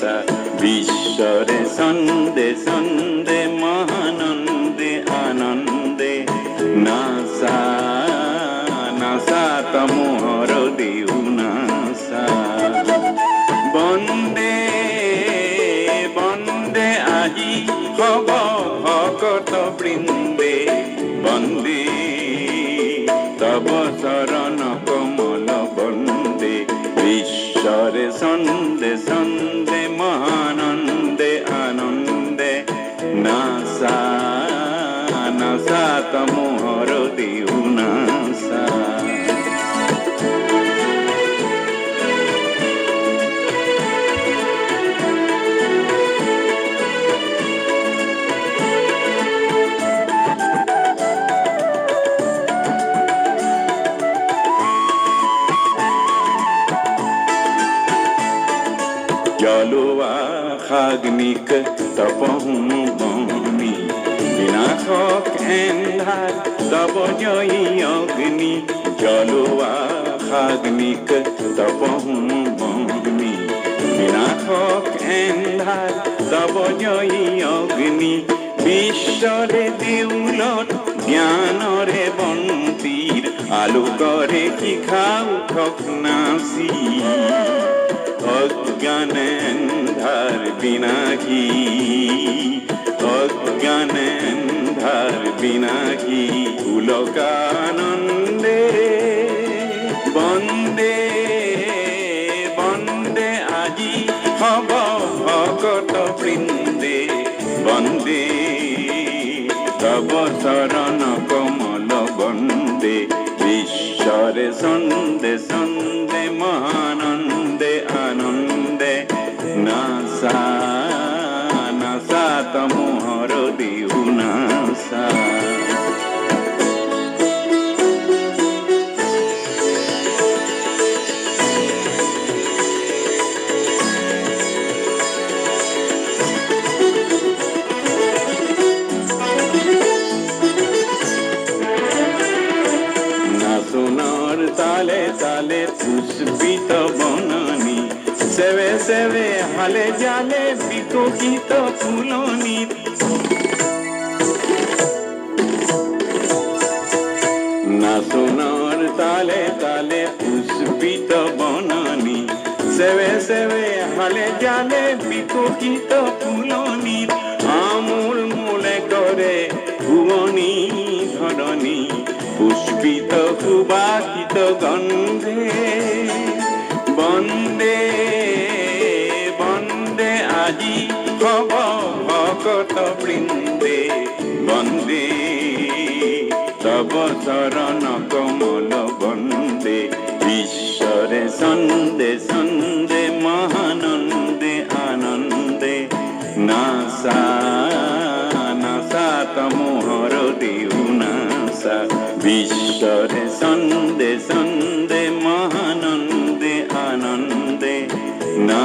সা বিশ্বরে সন্দে সন্দে মহানন্দে আনন্দে NASA NASA তমোহর দেউ নাসা বন্দে বন্দে আজি হব ভকত বৃন্দে বন্দে তব শরণ কমল বন্দে ঈশ্বরে সন্দে সন্দে মহানন্দে আনন্দে নাসা নাসা তমোহর দেউ নাসা জলোয়া খাগ্নিক তপহুম বনি বিনাশক এন্ধার তব জয়ী অগ্নি জলোয়া খাগ্নিক তপহুম বনি বিনাশক এন্ধার তব জয়ী অগ্নি বিশ্বরে দেউলত জ্ঞানরে বন্তির আলোকরে কি খাও ঠক নাসি অজ্ঞানেন্ধার বিনাঘি অজ্ঞানেন্ধার বিনাঘি পুলকানন্দে বন্দে বন্দে আজি হব ভকত বৃন্দে বন্দে তব শরণ কমল বন্দে ঈশ্বরে সন্দে সন্দে মহানন্দে আনন্দে নাসা নাসা তমোহর দেউ নাসা সোনার তালে তালে পুষ্পিত বনানি সেবে সেবে হালে জালে বিকশিত ফুলনি না সোনার তালে তালে পুষ্পিত বনানি সেবে সেবে হালে জালে বিকশিত ফুলনি আমূল মূলে করে ভুবনী ধরণী পুষ্পিত সুবাসিত গন্ধে বন্দে বন্দে আজি হব ভকত বৃন্দে বন্দে তব শরণ কমল বন্দে ঈশ্বরে সন্দে সন্দে মহানন্দে আনন্দে নাসা নাসা তমোহর দেউ নাসা ঈশ্বরে সন্দে সন্দে মহানন্দে আনন্দে না